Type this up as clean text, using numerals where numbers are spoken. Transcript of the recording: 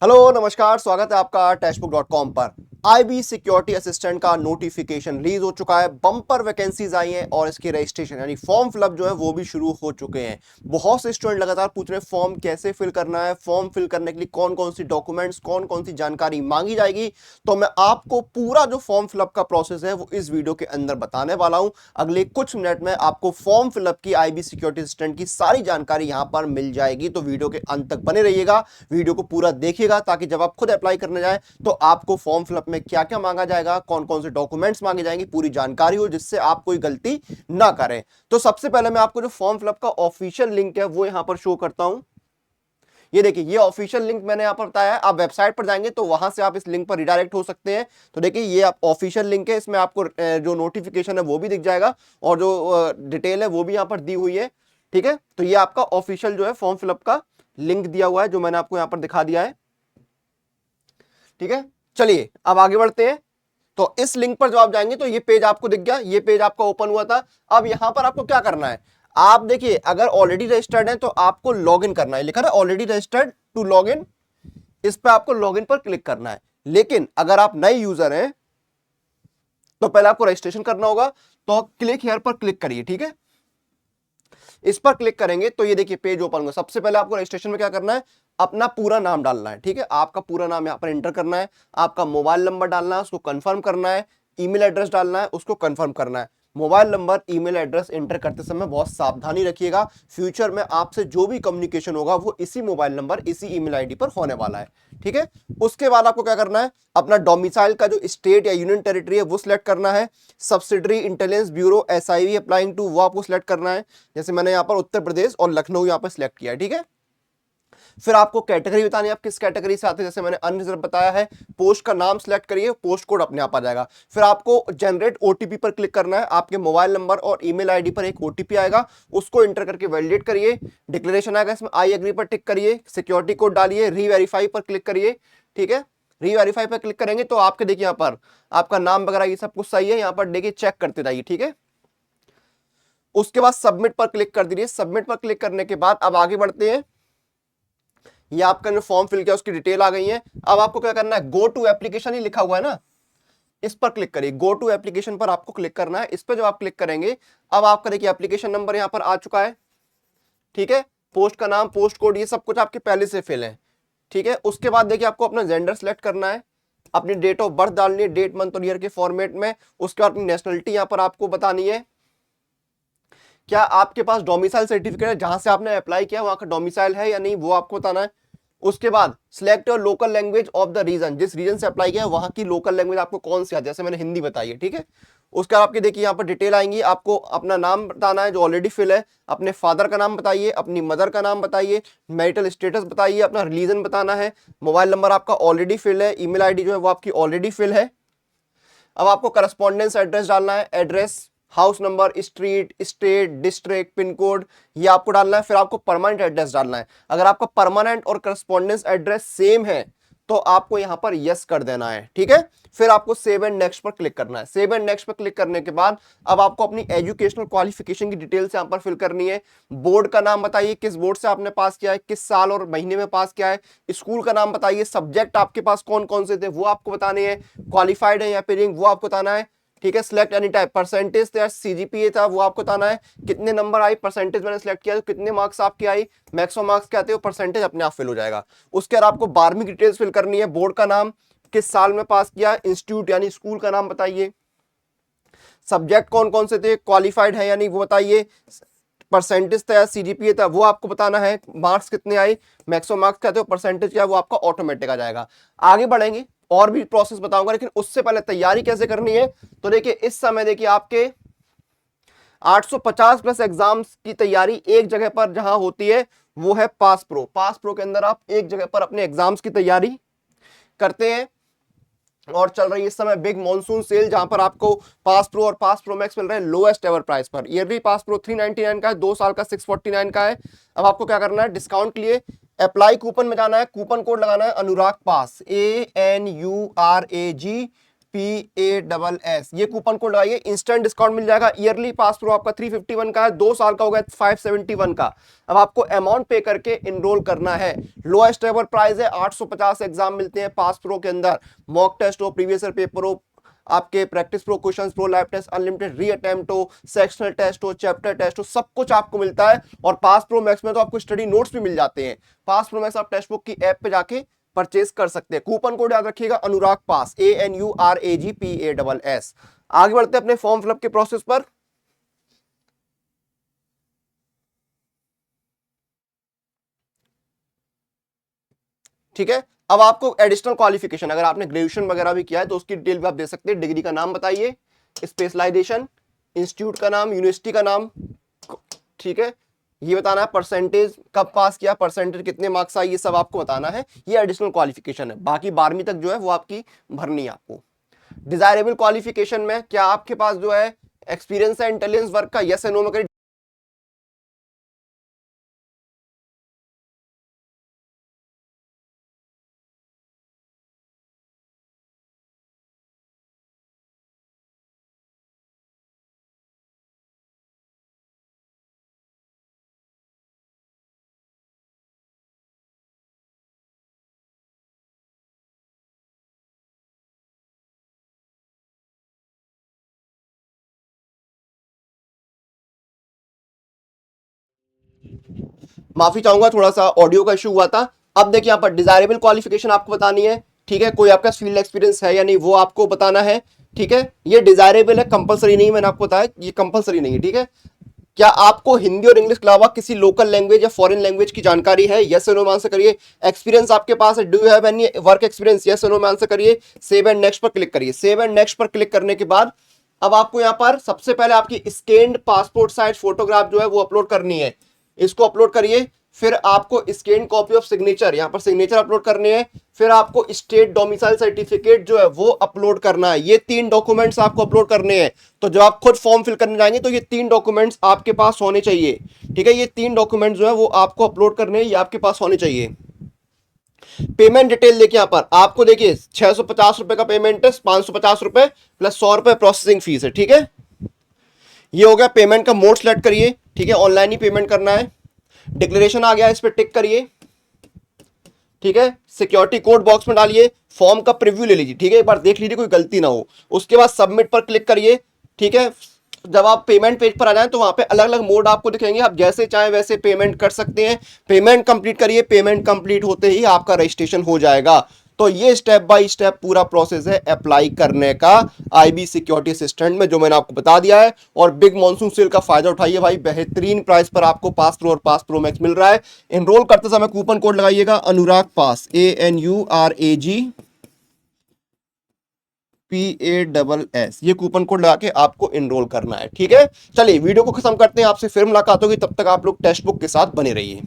Hello नमस्कार, स्वागत है आपका टेक्स्टबुक.com पर। आईबी सिक्योरिटी असिस्टेंट का नोटिफिकेशन रिलीज हो चुका है। बम्पर वैकेंसीज आई हैं और इसके रजिस्ट्रेशन यानी फॉर्म फिलअप जो है वो भी शुरू हो चुके हैं। बहुत से स्टूडेंट लगातार पूछ रहे हैं फॉर्म कैसे फिल करना है, फॉर्म फिल करने के लिए कौन कौन सी डॉक्यूमेंट्स, कौन कौन सी जानकारी मांगी जाएगी। तो मैं आपको पूरा जो फॉर्म फिलअप का प्रोसेस है वो इस वीडियो के अंदर बताने वाला हूं। अगले कुछ मिनट में आपको फॉर्म फिलअप की आईबी सिक्योरिटी असिस्टेंट की सारी जानकारी यहां पर मिल जाएगी, तो वीडियो के अंत तक बने रहिएगा, वीडियो को पूरा देखिएगा ताकि जब आप खुद अप्लाई करने जाए तो आपको फॉर्म फिलअप में क्या क्या मांगा जाएगा, कौन कौन से डॉक्यूमेंट्स मांगे जाएंगे, पूरी जानकारी हो जिससे आप कोई गलती ना करें। तो सबसे पहले मैं आपको जो फॉर्म फिलअप का ऑफिशियल लिंक है वो यहां पर शो करता हूं। ये देखिए, ये ऑफिशियल लिंक मैंने यहां पर बताया है। आप वेबसाइट पर जाएंगे तो वहां से आप इस लिंक पर रिडायरेक्ट हो सकते हैं। तो देखिए, ये आप ऑफिशियल लिंक है, इसमें आपको जो नोटिफिकेशन है वो भी दिख जाएगा और जो डिटेल है वो भी यहां पर दी हुई है। ठीक है, तो ये आपका ऑफिशियल जो है फॉर्म फिलअप का लिंक दिया हुआ है जो मैंने आपको यहां पर दिखा दिया है। ठीक है, चलिए अब आगे बढ़ते हैं। तो इस लिंक पर जब आप जाएंगे तो ये पेज आपको दिख गया, ये पेज आपका ओपन हुआ था। अब यहां पर आपको क्या करना है, आप देखिए अगर ऑलरेडी रजिस्टर्ड है तो आपको लॉगिन करना है, लिखा है ऑलरेडी रजिस्टर्ड टू लॉगिन, इस पर आपको लॉगिन पर क्लिक करना है। लेकिन अगर आप नए यूजर हैं तो पहले आपको रजिस्ट्रेशन करना होगा, तो क्लिक हियर पर क्लिक करिए। ठीक है, इस पर क्लिक करेंगे तो ये देखिए पेज ओपन होगा। सबसे पहले आपको रजिस्ट्रेशन में क्या करना है, अपना पूरा नाम डालना है। ठीक है, आपका पूरा नाम यहां पर एंटर करना है, आपका मोबाइल नंबर डालना है, उसको कंफर्म करना है, ईमेल एड्रेस डालना है, उसको कंफर्म करना है। Mobile number, email address enter करते समय बहुत सावधानी रखिएगा, फ्यूचर में आपसे जो भी कम्युनिकेशन होगा वो इसी मोबाइल नंबर, इसी ईमेल आईडी पर होने वाला है। ठीक है, उसके बाद आपको क्या करना है, अपना डोमिसाइल का जो स्टेट या यूनियन टेरिटरी है वो सिलेक्ट करना है। Subsidiary intelligence bureau SIV applying to वो आपको सिलेक्ट करना है। जैसे मैंने यहाँ पर उत्तर प्रदेश और लखनऊ यहाँ पर सिलेक्ट किया है। ठीक है, फिर आपको कैटेगरी बतानी है, आप किस कैटेगरी से आते हैं, जैसे मैंने अनरिजर्व बताया है। पोस्ट का नाम सिलेक्ट करिए, पोस्ट कोड अपने आप आ जाएगा। फिर आपको जनरेट ओटीपी पर क्लिक करना है, आपके मोबाइल नंबर और ईमेल आईडी पर एक ओटीपी आएगा, उसको एंटर करके वैलिडेट करिए। डिक्लेरेशन आएगा, इसमें आई एग्री पर टिक करिए, सिक्योरिटी कोड डालिए, रीवेरीफाई पर क्लिक करिए। ठीक है, रीवेरीफाई पर क्लिक करेंगे तो आपके देखिए यहाँ पर आपका नाम वगैरह ये सब कुछ सही है, यहाँ पर देखिए चेक करते जाइए। ठीक है, उसके बाद सबमिट पर क्लिक कर दीजिए। सबमिट पर क्लिक करने के बाद अब आगे बढ़ते हैं। ये आपका जो फॉर्म फिल किया उसकी डिटेल आ गई है। अब आपको क्या करना है, गो टू एप्लीकेशन ही लिखा हुआ है ना, इस पर क्लिक करिए। गो टू एप्लीकेशन पर आपको क्लिक करना है। इस पर जब आप क्लिक करेंगे अब आपका देखिए एप्लीकेशन नंबर यहां पर आ चुका है। ठीक है, पोस्ट का नाम, पोस्ट कोड, ये सब कुछ आपके पहले से फिल है। ठीक है, उसके बाद देखिए आपको अपना जेंडर सेलेक्ट करना है, अपनी डेट ऑफ बर्थ डालनी है, डेट मंथ और ईयर के फॉर्मेट में। उसके बाद अपनी नेशनलिटी यहां पर आपको बतानी है। क्या आपके पास डोमिसाइल सर्टिफिकेट है, जहां से आपने अप्लाई किया वहां का डोमिसाइल है या नहीं, वो आपको बताना है। उसके बाद select your local language of the region, जिस रीजन से अप्लाई किया वहां की लोकल लैंग्वेज आपको कौन सी आती है, जैसे मैंने हिंदी बताई है। ठीक है, उसके बाद आपके देखिए यहाँ पर डिटेल आएंगी, आपको अपना नाम बताना है जो ऑलरेडी फिल है, अपने फादर का नाम बताइए, अपनी मदर का नाम बताइए, मैरिटल स्टेटस बताइए, अपना रिलीजन बताना है, मोबाइल नंबर आपका ऑलरेडी फिल है, ईमेल आईडी जो है वो आपकी ऑलरेडी फिल है। अब आपको करस्पॉन्डेंस एड्रेस डालना है, address, house number, street, state, district, pin code, ये आपको डालना है। फिर आपको परमानेंट एड्रेस डालना है। अगर आपका परमानेंट और करस्पॉन्डेंस एड्रेस सेम है तो आपको यहां पर यस कर देना है। ठीक है, फिर आपको सेव एंड नेक्स्ट पर क्लिक करना है। सेव एंड नेक्स्ट पर क्लिक करने के बाद अब आपको अपनी एजुकेशनल क्वालिफिकेशन की डिटेल्स यहां पर फिल करनी है। बोर्ड का नाम बताइए, किस बोर्ड से आपने पास किया है, किस साल और महीने में पास किया है। स्कूल का नाम बताइए, सब्जेक्ट आपके पास कौन कौन से थे वो आपको बताने हैं, क्वालिफाइड है या पेयरिंग वो आपको बताना है। ठीक है, सिलेक्ट एनी टाइप, परसेंटेज था, सीजीपीए था वो आपको बताना है, कितने नंबर आई, परसेंटेज मैंने सिलेक्ट किया तो कितने मार्क्स आपके आई, मैक्सिमम मार्क्स क्या आते हैं, परसेंटेज अपने आप फिल हो जाएगा। उसके बाद आपको 12वीं डिटेल्स फिल करनी है, बोर्ड का नाम, किस साल में पास किया, इंस्टीट्यूट यानी स्कूल का नाम बताइए, सब्जेक्ट कौन कौन से थे, क्वालिफाइड है या नहीं वो बताइए, परसेंटेज था या सीजीपीए था वो आपको बताना है, मार्क्स कितने आए, मैक्सिमम मार्क्स क्या थे, परसेंटेज क्या है वो आपका ऑटोमेटिक आ जाएगा। आगे बढ़ेंगे और भी प्रोसेस बताऊंगा, लेकिन उससे पहले तैयारी कैसे करनी है। तो देखिए इस समय देखिए आपके 850 प्लस एग्जाम्स की तैयारी एक जगह पर जहां होती है वो है पास प्रो। पास प्रो के अंदर आप एक जगह पर अपने एग्जाम्स की तैयारी करते हैं और चल रही है इस समय बिग मॉनसून सेल, जहां पर आपको पास प्रो और पास प्रो मैक्स मिल रहे हैं लोएस्ट एवर प्राइस पर। ईयरली पास प्रो 399 का है, 2 साल का 649 का है। अब आपको क्या करना है, डिस्काउंट के लिए अप्लाई कूपन में जाना है, कूपन कोड लगाना है अनुराग पास, ANURAG PASS, ये कूपन कोड लगाइए, इंस्टेंट डिस्काउंट मिल जाएगा। ईयरली पास थ्रू आपका 351 का है, 2 साल का हो गया 571 का। अब आपको अमाउंट पे करके इनरोल करना है। लोएस्ट एवर प्राइस है 850 एग्जाम मिलते हैं पास प्रो के अंदर, मॉक टेस्ट हो, प्रीवियस ईयर पेपर हो, आपके practice pro, questions pro, live test, unlimited reattempt हो, सेक्शनल टेस्ट हो, चैप्टर टेस्ट हो, सब कुछ आपको मिलता है। और पास प्रो मैक्स में तो आपको स्टडी नोट्स भी मिल जाते हैं। पास प्रो मैक्स आप टेक्स्ट बुक की ऐप पे जाके परचेज कर सकते हैं। कूपन कोड याद रखिएगा, अनुराग पास, ANURAGPASS। आगे बढ़ते हैं अपने फॉर्म फिलअप के प्रोसेस पर। ठीक है, अब आपको एडिशनल क्वालिफिकेशन, अगर आपने ग्रेजुएशन वगैरह भी किया है तो उसकी डिटेल भी आप दे सकते हैं। डिग्री का नाम बताइए, स्पेशलाइजेशन, इंस्टीट्यूट का नाम, यूनिवर्सिटी का नाम, ठीक है, ये बताना है। परसेंटेज कब पास किया, परसेंटेज कितने मार्क्स आए, ये सब आपको बताना है। ये एडिशनल क्वालिफिकेशन है। बाकी 12वीं तक जो है वो आपकी भरनी है आपको। डिजायरेबल क्वालिफिकेशन में क्या आपके पास जो है एक्सपीरियंस है इंटेलिजेंस वर्क का, यस या नो में करिए। माफी चाहूंगा, थोड़ा सा ऑडियो का इशू हुआ था। अब देखिए यहाँ पर डिजायरेबल क्वालिफिकेशन आपको बतानी है। ठीक है, कोई आपका फील्ड एक्सपीरियंस है या नहीं वो आपको बताना है। ठीक है, ये डिजायरेबल है, कंपलसरी नहीं, मैंने आपको बताया ये कंपलसरी नहीं है। ठीक है, क्या आपको हिंदी और इंग्लिश के अलावा किसी लोकल लैंग्वेज या फॉरेन लैंग्वेज की जानकारी है, यस और नो में आंसर करिए। एक्सपीरियंस आपके पास है, do you have any work experience, yes और नो में आंसर करिए। सेव एंड नेक्स्ट पर क्लिक करिए। सेव एंड नेक्स्ट पर क्लिक करने के बाद अब आपको यहां पर सबसे पहले आपकी स्कैन्ड पासपोर्ट साइज फोटोग्राफ जो है वो अपलोड करनी है। इसको अपलोड करिए। फिर आपको स्कैन कॉपी ऑफ सिग्नेचर, यहां पर सिग्नेचर अपलोड करने हैं। फिर आपको स्टेट डोमिसाइल सर्टिफिकेट जो है वो अपलोड करना है। ये 3 डॉक्यूमेंट्स आपको अपलोड करने हैं। तो जब आप खुद फॉर्म फिल करने जाएंगे तो ये 3 डॉक्यूमेंट्स आपके पास होने चाहिए। ठीक है, ये 3 डॉक्यूमेंट्स जो है वो आपको अपलोड करने हैं, ये आपके पास होने चाहिए। पेमेंट डिटेल देखिए, यहां पर आपको देखिए 650 रुपए का पेमेंट है, 550 रुपए प्लस 100 रुपए प्रोसेसिंग फीस है। ठीक है, ये हो गया। पेमेंट का मोड सेलेक्ट करिए। ठीक है, ऑनलाइन ही पेमेंट करना है। डिक्लेरेशन आ गया, इस पर टिक करिए। ठीक है, सिक्योरिटी कोड बॉक्स में डालिए, फॉर्म का प्रीव्यू ले लीजिए। ठीक है, एक बार देख लीजिए कोई गलती ना हो। उसके बाद सबमिट पर क्लिक करिए। ठीक है, जब आप पेमेंट पेज पर आ जाएं तो वहां पे अलग अलग मोड आपको दिखेंगे, आप जैसे चाहें वैसे पेमेंट कर सकते हैं। पेमेंट कंप्लीट करिए। पेमेंट कंप्लीट होते ही आपका रजिस्ट्रेशन हो जाएगा। तो ये स्टेप बाय स्टेप पूरा प्रोसेस है अप्लाई करने का आईबी सिक्योरिटी असिस्टेंट में, जो मैंने आपको बता दिया है। और बिग मॉनसून सेल का फायदा उठाइए भाई, बेहतरीन प्राइस पर आपको पास प्रो और पास प्रो मैक्स मिल रहा है। एनरोल करते समय कूपन कोड लगाइएगा, अनुराग पास, ANURAGPASS, ये कूपन कोड लगा के आपको एनरोल करना है। ठीक है, चलिए वीडियो को खत्म करते हैं, आपसे फिर मुलाकात होगी। तब तक आप लोग टेक्स्ट बुक के साथ बने रहिए।